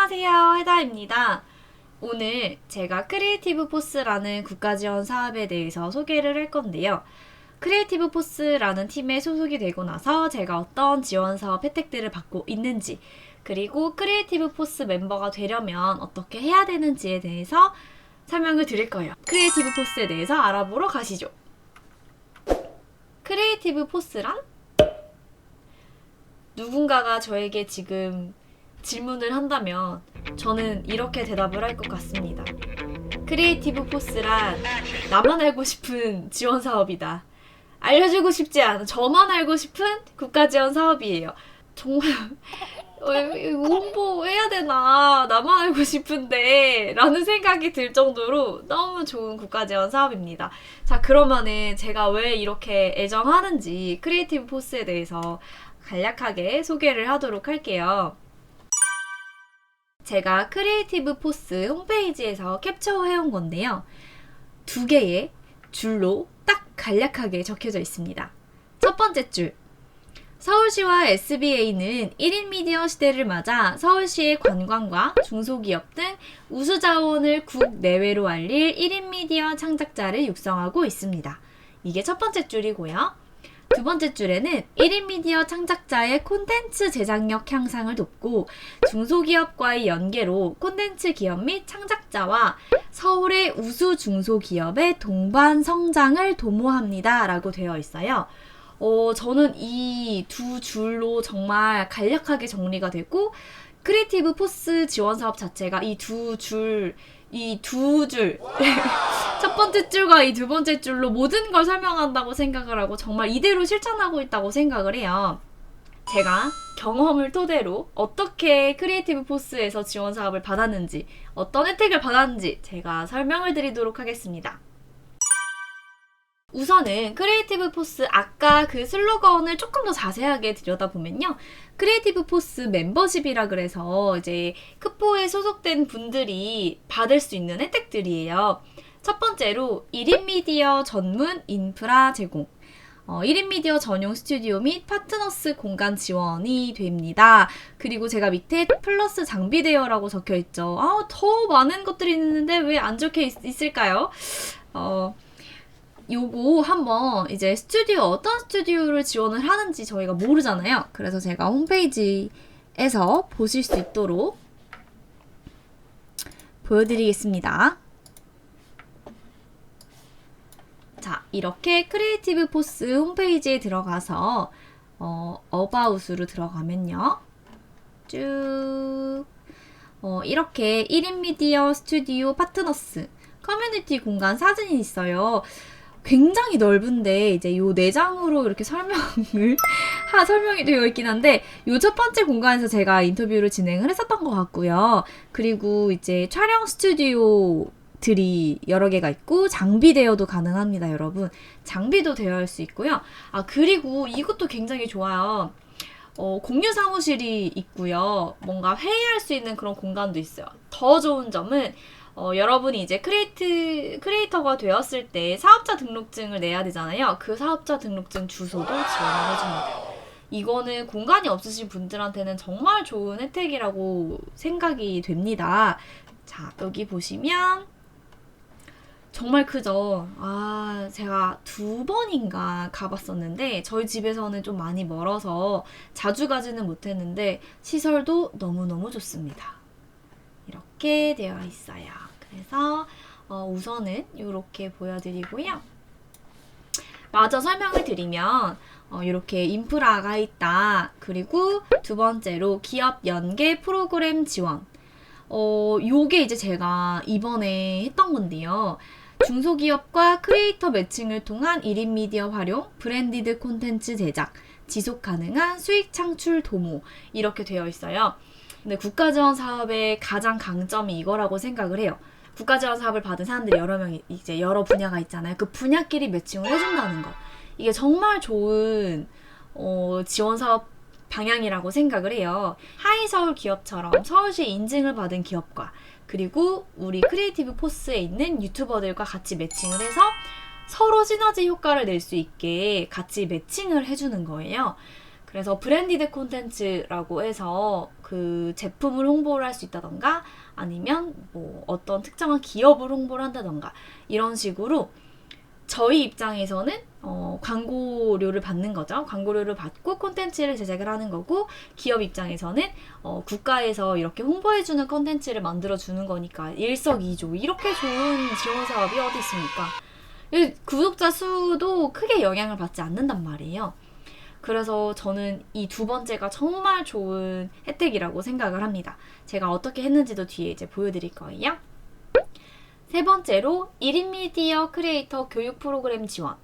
안녕하세요, 해다입니다. 오늘 제가 크리에이티브 포스라는 국가지원 사업에 대해서 소개를 할 건데요. 크리에이티브 포스라는 팀에 소속이 되고 나서 제가 어떤 지원 사업 혜택들을 받고 있는지, 그리고 크리에이티브 포스 멤버가 되려면 어떻게 해야 되는지에 대해서 설명을 드릴 거예요. 크리에이티브 포스에 대해서 알아보러 가시죠. 크리에이티브 포스란? 누군가가 저에게 지금 질문을 한다면 저는 이렇게 대답을 할 것 같습니다. 크리에이티브 포스란 나만 알고 싶은 지원 사업이다. 알려주고 싶지 않아. 저만 알고 싶은 국가 지원 사업이에요. 정말 홍보해야 되나? 나만 알고 싶은데 라는 생각이 들 정도로 너무 좋은 국가 지원 사업입니다. 자, 그러면은 제가 왜 이렇게 애정하는지 크리에이티브 포스에 대해서 간략하게 소개를 하도록 할게요. 제가 크리에이티브 포스 홈페이지에서 캡처해온 건데요. 2개의 줄로 딱 간략하게 적혀져 있습니다. 첫 번째 줄. 서울시와 SBA는 1인 미디어 시대를 맞아 서울시의 관광과 중소기업 등 우수 자원을 국내외로 알릴 1인 미디어 창작자를 육성하고 있습니다. 이게 첫 번째 줄이고요. 두 번째 줄에는 1인 미디어 창작자의 콘텐츠 제작력 향상을 돕고 중소기업과의 연계로 콘텐츠 기업 및 창작자와 서울의 우수 중소기업의 동반 성장을 도모합니다. 라고 되어 있어요. 저는 이 두 줄로 정말 간략하게 정리가 되고 크리에이티브 포스 지원 사업 자체가 이 두 줄 첫 번째 줄과 이 두 번째 줄로 모든 걸 설명한다고 생각을 하고 정말 이대로 실천하고 있다고 생각을 해요. 제가 경험을 토대로 어떻게 크리에이티브 포스에서 지원 사업을 받았는지, 어떤 혜택을 받았는지 제가 설명을 드리도록 하겠습니다. 우선은 크리에이티브 포스 아까 그 슬로건을 조금 더 자세하게 들여다보면요. 크리에이티브 포스 멤버십이라 그래서 이제 크포에 소속된 분들이 받을 수 있는 혜택들이에요. 첫 번째로 1인 미디어 전문 인프라 제공. 1인 미디어 전용 스튜디오 및 파트너스 공간 지원이 됩니다. 그리고 제가 밑에 플러스 장비 대여라고 적혀 있죠. 더 많은 것들이 있는데 왜 안 적혀 있을까요? 요거 한번 이제 어떤 스튜디오를 지원을 하는지 저희가 모르잖아요. 그래서 제가 홈페이지에서 보실 수 있도록 보여드리겠습니다. 자, 이렇게 크리에이티브 포스 홈페이지에 들어가서 어바웃으로 들어가면요. 쭉 이렇게 1인 미디어 스튜디오 파트너스 커뮤니티 공간 사진이 있어요. 굉장히 넓은데 이제 요 4장으로 이렇게 설명이 되어 있긴 한데 요 첫 번째 공간에서 제가 인터뷰를 진행을 했었던 것 같고요. 그리고 이제 촬영 스튜디오들이 여러 개가 있고 장비 대여도 가능합니다, 여러분. 장비도 대여할 수 있고요. 그리고 이것도 굉장히 좋아요. 공유 사무실이 있고요. 뭔가 회의할 수 있는 그런 공간도 있어요. 더 좋은 점은 여러분이 이제 크리에이터가 되었을 때 사업자 등록증을 내야 되잖아요. 그 사업자 등록증 주소도 지원을 해줍니다. 이거는 공간이 없으신 분들한테는 정말 좋은 혜택이라고 생각이 됩니다. 자, 여기 보시면 정말 크죠? 제가 2번인가 가봤었는데 저희 집에서는 좀 많이 멀어서 자주 가지는 못했는데 시설도 너무너무 좋습니다. 이렇게 되어 있어요. 그래서 우선은 이렇게 보여드리고요. 마저 설명을 드리면 이렇게 인프라가 있다. 그리고 두 번째로 기업 연계 프로그램 지원. 요게 이제 제가 이번에 했던 건데요. 중소기업과 크리에이터 매칭을 통한 1인 미디어 활용, 브랜디드 콘텐츠 제작, 지속 가능한 수익 창출 도모 이렇게 되어 있어요. 근데 국가지원 사업의 가장 강점이 이거라고 생각을 해요. 국가지원 사업을 받은 사람들이 여러 명이 이제 여러 분야가 있잖아요. 그 분야끼리 매칭을 해준다는 거. 이게 정말 좋은 지원 사업 방향이라고 생각을 해요. 하이서울 기업처럼 서울시 인증을 받은 기업과 그리고 우리 크리에이티브 포스에 있는 유튜버들과 같이 매칭을 해서 서로 시너지 효과를 낼 수 있게 같이 매칭을 해주는 거예요. 그래서 브랜디드 콘텐츠라고 해서 그 제품을 홍보를 할 수 있다던가 아니면 뭐 어떤 특정한 기업을 홍보를 한다던가 이런 식으로 저희 입장에서는 광고료를 받는 거죠. 광고료를 받고 콘텐츠를 제작을 하는 거고, 기업 입장에서는 국가에서 이렇게 홍보해주는 콘텐츠를 만들어주는 거니까 일석이조. 이렇게 좋은 지원 사업이 어디 있습니까? 구독자 수도 크게 영향을 받지 않는단 말이에요. 그래서 저는 이 두 번째가 정말 좋은 혜택이라고 생각을 합니다. 제가 어떻게 했는지도 뒤에 이제 보여드릴 거예요. 세 번째로 1인 미디어 크리에이터 교육 프로그램 지원.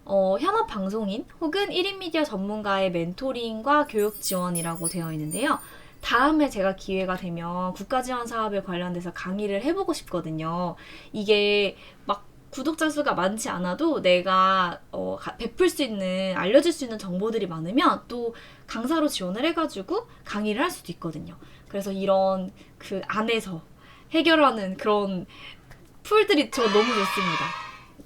현업 방송인 혹은 1인 미디어 전문가의 멘토링과 교육 지원이라고 되어 있는데요. 다음에 제가 기회가 되면 국가 지원 사업에 관련돼서 강의를 해보고 싶거든요. 이게 막 구독자 수가 많지 않아도 내가 베풀 수 있는, 알려줄 수 있는 정보들이 많으면 또 강사로 지원을 해가지고 강의를 할 수도 있거든요. 그래서 이런 그 안에서 해결하는 그런 풀들이 저 너무 좋습니다.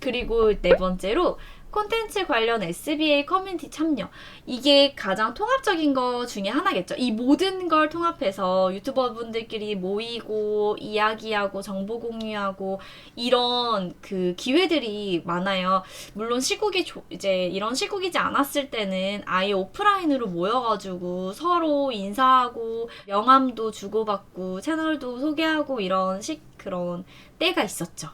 그리고 네 번째로 콘텐츠 관련 SBA 커뮤니티 참여. 이게 가장 통합적인 거 중에 하나겠죠. 이 모든 걸 통합해서 유튜버 분들끼리 모이고 이야기하고 정보 공유하고 이런 그 기회들이 많아요. 물론 시국이 이제 이런 시국이지 않았을 때는 아예 오프라인으로 모여가지고 서로 인사하고 명함도 주고받고 채널도 소개하고 이런 그런 때가 있었죠.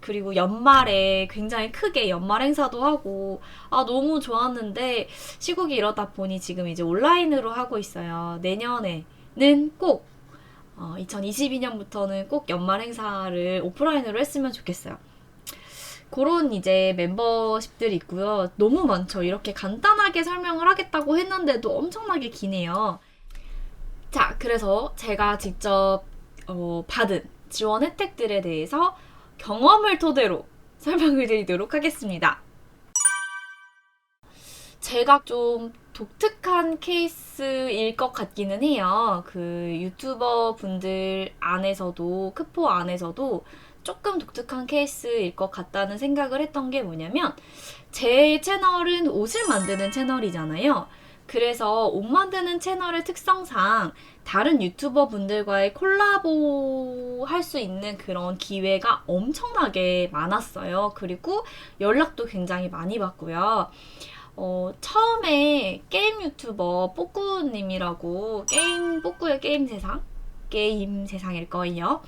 그리고 연말에 굉장히 크게 연말 행사도 하고 너무 좋았는데 시국이 이러다 보니 지금 이제 온라인으로 하고 있어요. 내년에는 꼭 2022년부터는 꼭 연말 행사를 오프라인으로 했으면 좋겠어요. 그런 이제 멤버십들이 있고요. 너무 많죠. 이렇게 간단하게 설명을 하겠다고 했는데도 엄청나게 기네요. 자, 그래서 제가 직접 받은 지원 혜택들에 대해서 경험을 토대로 설명을 드리도록 하겠습니다. 제가 좀 독특한 케이스일 것 같기는 해요. 그 유튜버 분들 안에서도, 크포 안에서도 조금 독특한 케이스일 것 같다는 생각을 했던 게 뭐냐면, 제 채널은 옷을 만드는 채널이잖아요. 그래서 옷 만드는 채널의 특성상 다른 유튜버 분들과의 콜라보 할 수 있는 그런 기회가 엄청나게 많았어요. 그리고 연락도 굉장히 많이 받고요. 처음에 게임 유튜버 뽀꾸님이라고, 뽀꾸의 게임 세상일 거예요.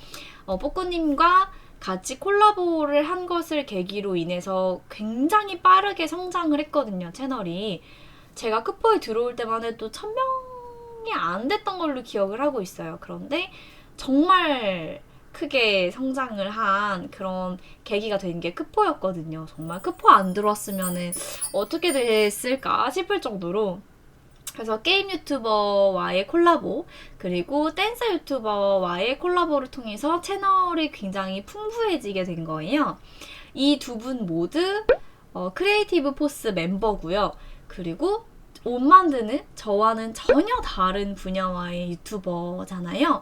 뽀꾸님과 같이 콜라보를 한 것을 계기로 인해서 굉장히 빠르게 성장을 했거든요, 채널이. 제가 크포에 들어올 때만 해도 1000명이 안 됐던 걸로 기억을 하고 있어요. 그런데 정말 크게 성장을 한 그런 계기가 된 게 크포였거든요. 정말 크포 안 들어왔으면은 어떻게 됐을까 싶을 정도로. 그래서 게임 유튜버와의 콜라보, 그리고 댄서 유튜버와의 콜라보를 통해서 채널이 굉장히 풍부해지게 된 거예요. 이 두 분 모두 크리에이티브 포스 멤버고요. 그리고 옷 만드는 저와는 전혀 다른 분야와의 유튜버잖아요.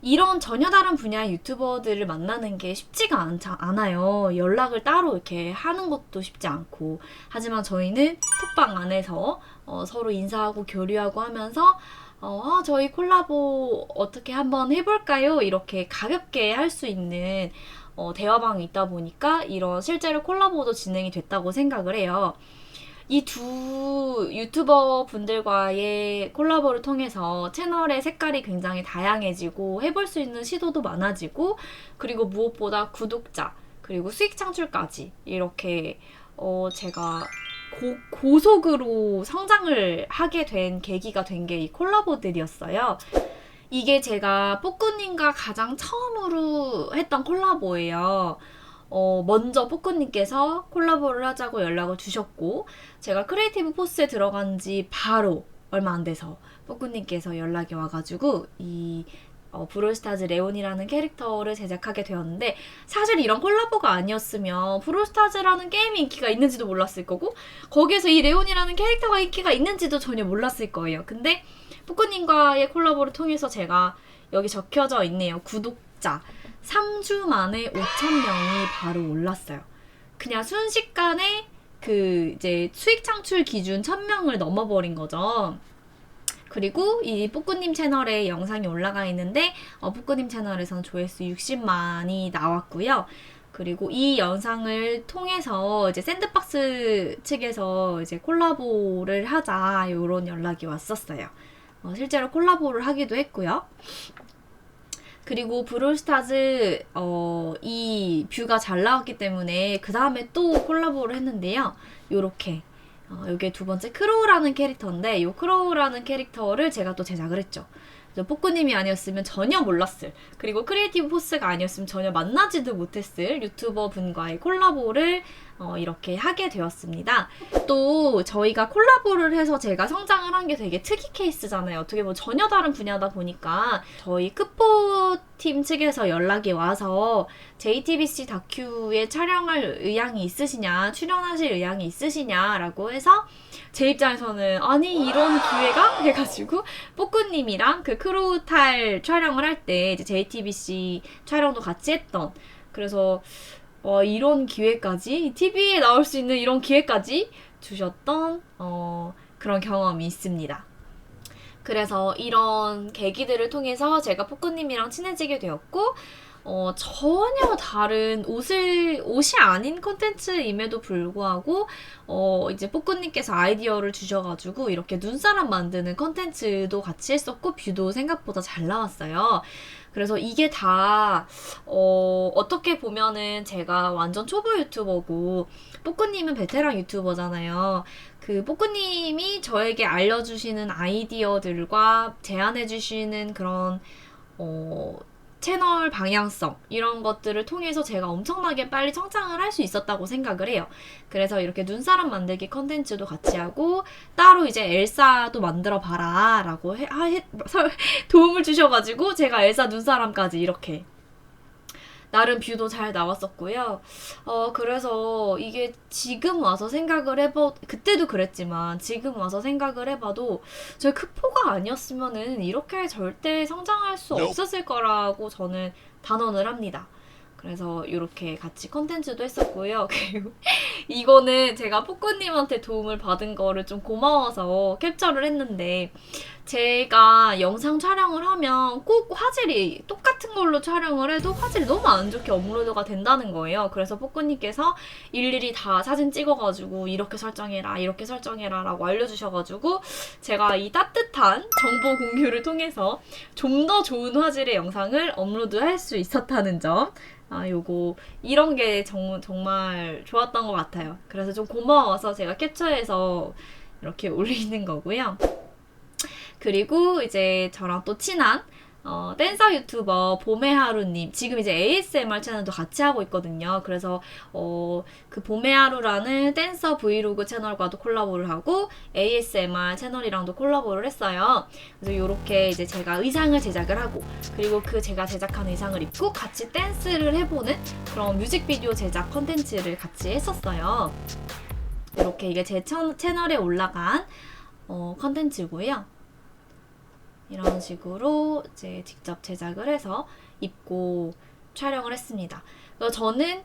이런 전혀 다른 분야의 유튜버들을 만나는 게 쉽지가 않아요. 연락을 따로 이렇게 하는 것도 쉽지 않고. 하지만 저희는 톡방 안에서 서로 인사하고 교류하고 하면서 저희 콜라보 어떻게 한번 해볼까요? 이렇게 가볍게 할 수 있는 대화방이 있다 보니까 이런 실제로 콜라보도 진행이 됐다고 생각을 해요. 이 두 유튜버 분들과의 콜라보를 통해서 채널의 색깔이 굉장히 다양해지고 해볼 수 있는 시도도 많아지고, 그리고 무엇보다 구독자 그리고 수익 창출까지 이렇게 제가 고속으로 성장을 하게 된 계기가 된 게 이 콜라보들이었어요. 이게 제가 뽀꾸님과 가장 처음으로 했던 콜라보예요. 먼저 뽀꾸님께서 콜라보를 하자고 연락을 주셨고, 제가 크리에이티브 포스에 들어간 지 바로 얼마 안 돼서 뽀꾸님께서 연락이 와가지고 이 브롤스타즈 레온이라는 캐릭터를 제작하게 되었는데, 사실 이런 콜라보가 아니었으면 브롤스타즈라는 게임이 인기가 있는지도 몰랐을 거고 거기에서 이 레온이라는 캐릭터가 인기가 있는지도 전혀 몰랐을 거예요. 근데 뽀꾸님과의 콜라보를 통해서 제가, 여기 적혀져 있네요, 구독자 3주 만에 5,000명이 바로 올랐어요. 그냥 순식간에 그 이제 수익 창출 기준 1000명을 넘어버린 거죠. 그리고 이 뿌꾸님 채널에 영상이 올라가 있는데 뿌꾸님 채널에서는 조회수 60만이 나왔고요. 그리고 이 영상을 통해서 이제 샌드박스 측에서 이제 콜라보를 하자 이런 연락이 왔었어요. 실제로 콜라보를 하기도 했고요. 그리고 브롤스타즈 이 뷰가 잘 나왔기 때문에 그 다음에 또 콜라보를 했는데요. 요렇게 이게 두 번째 크로우라는 캐릭터인데 이 크로우라는 캐릭터를 제가 또 제작을 했죠. 뿌꾸님이 아니었으면 전혀 몰랐을, 그리고 크리에이티브 포스가 아니었으면 전혀 만나지도 못했을 유튜버 분과의 콜라보를 이렇게 하게 되었습니다. 또 저희가 콜라보를 해서 제가 성장을 한 게 되게 특이 케이스잖아요. 어떻게 보면 전혀 다른 분야다 보니까 저희 크포팀 측에서 연락이 와서 JTBC 다큐에 촬영할 의향이 있으시냐, 출연하실 의향이 있으시냐라고 해서 제 입장에서는 아니 이런 기회가? 해가지고 뿌꾸님이랑 그 크로우탈 촬영을 할 때 이제 JTBC 촬영도 같이 했던, 그래서 이런 기회까지, TV에 나올 수 있는 이런 기회까지 주셨던 그런 경험이 있습니다. 그래서 이런 계기들을 통해서 제가 뿌꾸님이랑 친해지게 되었고, 전혀 다른 옷이 아닌 컨텐츠임에도 불구하고, 이제 뿌꾸님께서 아이디어를 주셔가지고, 이렇게 눈사람 만드는 컨텐츠도 같이 했었고, 뷰도 생각보다 잘 나왔어요. 그래서 이게 다, 어떻게 보면은 제가 완전 초보 유튜버고, 뿌꾸님은 베테랑 유튜버잖아요. 그 뿌꾸님이 저에게 알려주시는 아이디어들과 제안해주시는 그런, 채널 방향성 이런 것들을 통해서 제가 엄청나게 빨리 성장을 할 수 있었다고 생각을 해요. 그래서 이렇게 눈사람 만들기 컨텐츠도 같이 하고 따로 이제 엘사도 만들어 봐라 라고 도움을 주셔가지고 제가 엘사 눈사람까지 이렇게 나름 뷰도 잘 나왔었고요. 그래서 이게 지금 와서 생각을 그때도 그랬지만 지금 와서 생각을 해봐도 저희 크포가 아니었으면은 이렇게 절대 성장할 수 없었을 거라고 저는 단언을 합니다. 그래서 이렇게 같이 컨텐츠도 했었고요. 그리고 이거는 제가 뿌꾸님한테 도움을 받은 거를 좀 고마워서 캡처를 했는데, 제가 영상 촬영을 하면 꼭 화질이 똑같은 걸로 촬영을 해도 화질이 너무 안 좋게 업로드가 된다는 거예요. 그래서 뿌꾸님께서 일일이 다 사진 찍어가지고 이렇게 설정해라 이렇게 설정해라 라고 알려주셔가지고 제가 이 따뜻한 정보 공유를 통해서 좀 더 좋은 화질의 영상을 업로드할 수 있었다는 점, 요거 이런 게 정말 좋았던 것 같아요. 그래서 좀 고마워서 제가 캡처해서 이렇게 올리는 거고요. 그리고 이제 저랑 또 친한 댄서 유튜버 봄의 하루님, 지금 이제 ASMR 채널도 같이 하고 있거든요. 그래서 그 봄의 하루라는 댄서 브이로그 채널과도 콜라보를 하고 ASMR 채널이랑도 콜라보를 했어요. 그래서 이렇게 이제 제가 의상을 제작을 하고, 그리고 그 제가 제작한 의상을 입고 같이 댄스를 해보는 그런 뮤직비디오 제작 컨텐츠를 같이 했었어요. 이렇게 이게 제 채널에 올라간 컨텐츠고요. 이런 식으로 이제 직접 제작을 해서 입고 촬영을 했습니다. 그래서 저는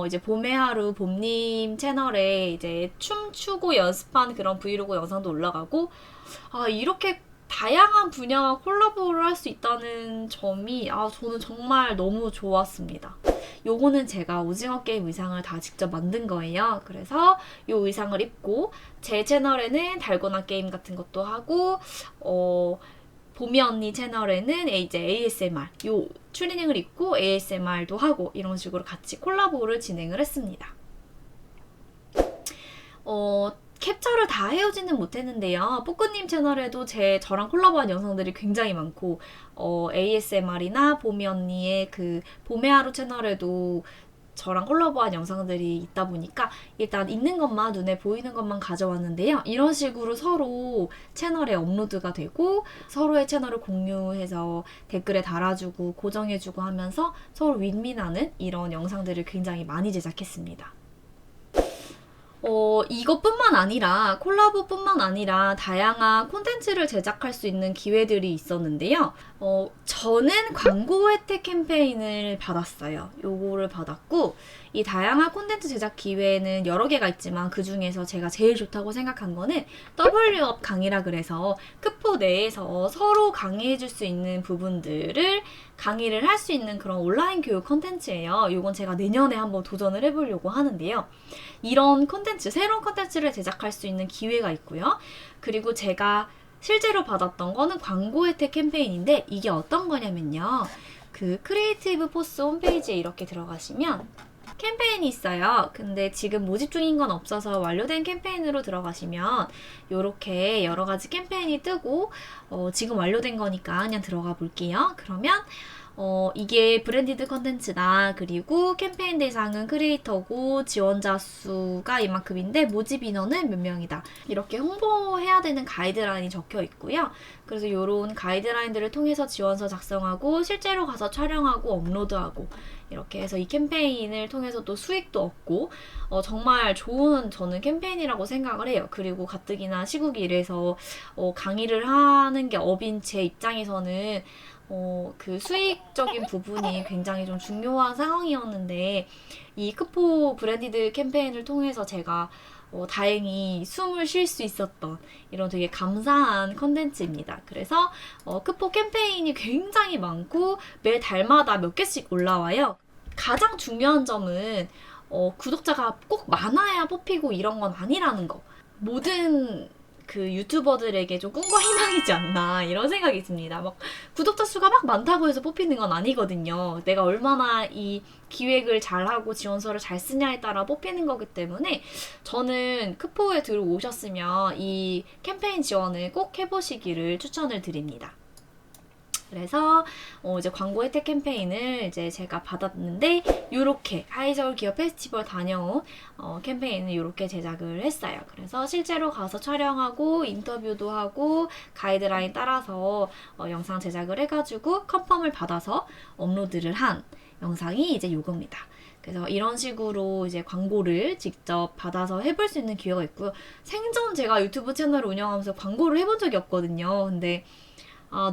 이제 봄의 하루 봄님 채널에 이제 춤추고 연습한 그런 브이로그 영상도 올라가고, 이렇게 다양한 분야와 콜라보를 할 수 있다는 점이 저는 정말 너무 좋았습니다. 요거는 제가 오징어 게임 의상을 다 직접 만든 거예요. 그래서 요 의상을 입고 제 채널에는 달고나 게임 같은 것도 하고, 봄이 언니 채널에는 이제 ASMR, 요 추리닝을 입고 ASMR도 하고 이런 식으로 같이 콜라보를 진행을 했습니다. 캡처를 다 해오지는 못했는데요. 뿌꾸님 채널에도 저랑 콜라보한 영상들이 굉장히 많고, ASMR이나 봄이 언니의 그 봄의 하루 채널에도 저랑 콜라보한 영상들이 있다 보니까 일단 있는 것만, 눈에 보이는 것만 가져왔는데요. 이런 식으로 서로 채널에 업로드가 되고 서로의 채널을 공유해서 댓글에 달아주고 고정해주고 하면서 서로 윈윈하는 이런 영상들을 굉장히 많이 제작했습니다. 이것뿐만 아니라 콜라보뿐만 아니라 다양한 콘텐츠를 제작할 수 있는 기회들이 있었는데요. 저는 광고 혜택 캠페인을 받았어요. 요거를 받았고 이 다양한 콘텐츠 제작 기회는 여러 개가 있지만 그 중에서 제가 제일 좋다고 생각한 거는 W업 강의라 그래서 크포 내에서 서로 강의해줄 수 있는 부분들을 강의를 할 수 있는 그런 온라인 교육 콘텐츠예요. 요건 제가 내년에 한번 도전을 해보려고 하는데요. 이런 콘텐츠, 새로운 콘텐츠를 제작할 수 있는 기회가 있고요. 그리고 제가 실제로 받았던 거는 광고 혜택 캠페인인데 이게 어떤 거냐면요. 그 크리에이티브 포스 홈페이지에 이렇게 들어가시면 캠페인이 있어요. 근데 지금 모집 중인 건 없어서 완료된 캠페인으로 들어가시면 이렇게 여러 가지 캠페인이 뜨고 지금 완료된 거니까 그냥 들어가 볼게요. 그러면 이게 브랜디드 컨텐츠다. 그리고 캠페인 대상은 크리에이터고 지원자 수가 이만큼인데 모집 인원은 몇 명이다. 이렇게 홍보해야 되는 가이드라인이 적혀 있고요. 그래서 이런 가이드라인들을 통해서 지원서 작성하고 실제로 가서 촬영하고 업로드하고 이렇게 해서 이 캠페인을 통해서 또 수익도 얻고 정말 좋은 저는 캠페인이라고 생각을 해요. 그리고 가뜩이나 시국이 이래서 강의를 하는 게 업인 제 입장에서는 그 수익적인 부분이 굉장히 좀 중요한 상황이었는데 이 크포 브랜디드 캠페인을 통해서 제가 다행히 숨을 쉴 수 있었던 이런 되게 감사한 컨텐츠입니다. 그래서 크포 캠페인이 굉장히 많고 매 달마다 몇 개씩 올라와요. 가장 중요한 점은 구독자가 꼭 많아야 뽑히고 이런 건 아니라는 거. 모든 그 유튜버들에게 좀 꿈과 희망이지 않나 이런 생각이 듭니다. 막 구독자 수가 막 많다고 해서 뽑히는 건 아니거든요. 내가 얼마나 이 기획을 잘하고 지원서를 잘 쓰냐에 따라 뽑히는 거기 때문에 저는 크포에 들어오셨으면 이 캠페인 지원을 꼭 해보시기를 추천을 드립니다. 그래서 이제 광고 혜택 캠페인을 이제 제가 받았는데 요렇게 하이서울 기업 페스티벌 다녀온 캠페인을 요렇게 제작을 했어요. 그래서 실제로 가서 촬영하고 인터뷰도 하고 가이드라인 따라서 영상 제작을 해가지고 컨펌을 받아서 업로드를 한 영상이 이제 요겁니다. 그래서 이런 식으로 이제 광고를 직접 받아서 해볼 수 있는 기회가 있고요. 생전 제가 유튜브 채널을 운영하면서 광고를 해본 적이 없거든요. 근데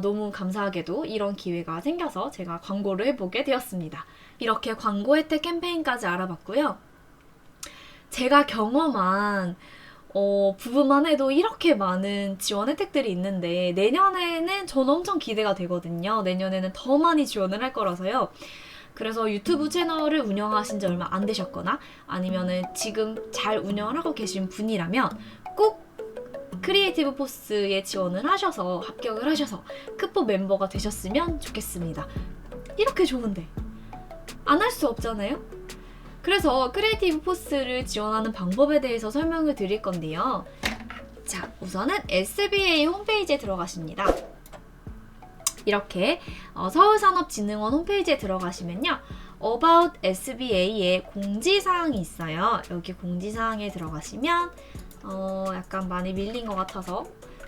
너무 감사하게도 이런 기회가 생겨서 제가 광고를 해보게 되었습니다. 이렇게 광고 혜택 캠페인까지 알아봤고요. 제가 경험한 부분만 해도 이렇게 많은 지원 혜택들이 있는데 내년에는 저는 엄청 기대가 되거든요. 내년에는 더 많이 지원을 할 거라서요. 그래서 유튜브 채널을 운영하신 지 얼마 안 되셨거나 아니면은 지금 잘 운영을 하고 계신 분이라면 꼭 크리에이티브 포스에 지원을 하셔서 합격을 하셔서 크포 멤버가 되셨으면 좋겠습니다. 이렇게 좋은데 안 할 수 없잖아요? 그래서 크리에이티브 포스를 지원하는 방법에 대해서 설명을 드릴 건데요. 자, 우선은 SBA 홈페이지에 들어가십니다. 이렇게 서울산업진흥원 홈페이지에 들어가시면요. About SBA에 공지사항이 있어요. 여기 공지사항에 들어가시면 약간 많이 밀린 것 같아서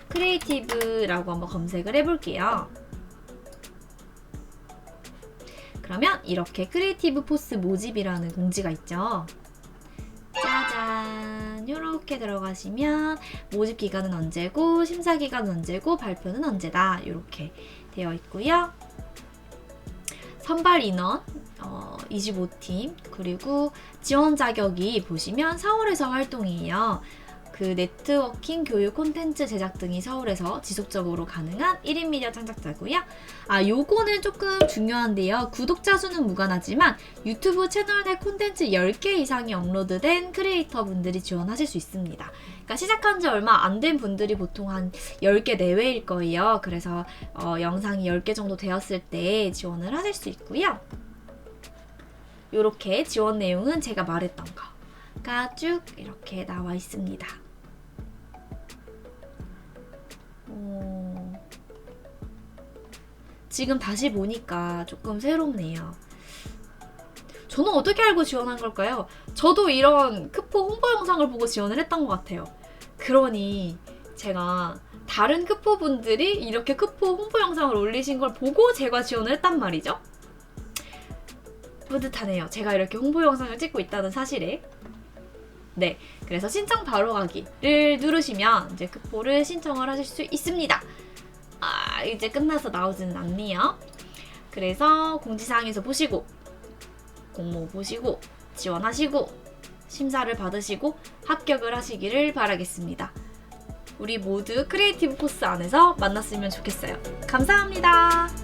크리에이티브라고 한번 검색을 해볼게요. 그러면 이렇게 크리에이티브 포스 모집이라는 공지가 있죠. 짜잔! 이렇게 들어가시면 모집 기간은 언제고 심사 기간은 언제고 발표는 언제다 이렇게 되어 있고요. 선발 인원 25팀 그리고 지원 자격이 보시면 서울에서 활동이에요. 그 네트워킹, 교육, 콘텐츠 제작 등이 서울에서 지속적으로 가능한 1인 미디어 창작자고요. 요거는 조금 중요한데요. 구독자 수는 무관하지만 유튜브 채널 내 콘텐츠 10개 이상이 업로드된 크리에이터 분들이 지원하실 수 있습니다. 그러니까 시작한 지 얼마 안 된 분들이 보통 한 10개 내외일 거예요. 그래서 영상이 10개 정도 되었을 때 지원을 하실 수 있고요. 요렇게 지원 내용은 제가 말했던 거가 쭉 이렇게 나와 있습니다. 지금 다시 보니까 조금 새롭네요. 저는 어떻게 알고 지원한 걸까요? 저도 이런 크포 홍보 영상을 보고 지원을 했던 것 같아요. 그러니 제가 다른 크포 분들이 이렇게 크포 홍보 영상을 올리신 걸 보고 제가 지원을 했단 말이죠. 뿌듯하네요. 제가 이렇게 홍보 영상을 찍고 있다는 사실에. 네, 그래서 신청 바로 가기를 누르시면 이제 그4를 신청을 하실 수 있습니다. 이제 끝나서 나오지는 않네요. 그래서 공지사항에서 보시고 공모 보시고 지원하시고 심사를 받으시고 합격을 하시기를 바라겠습니다. 우리 모두 크리에이티브 코스 안에서 만났으면 좋겠어요. 감사합니다.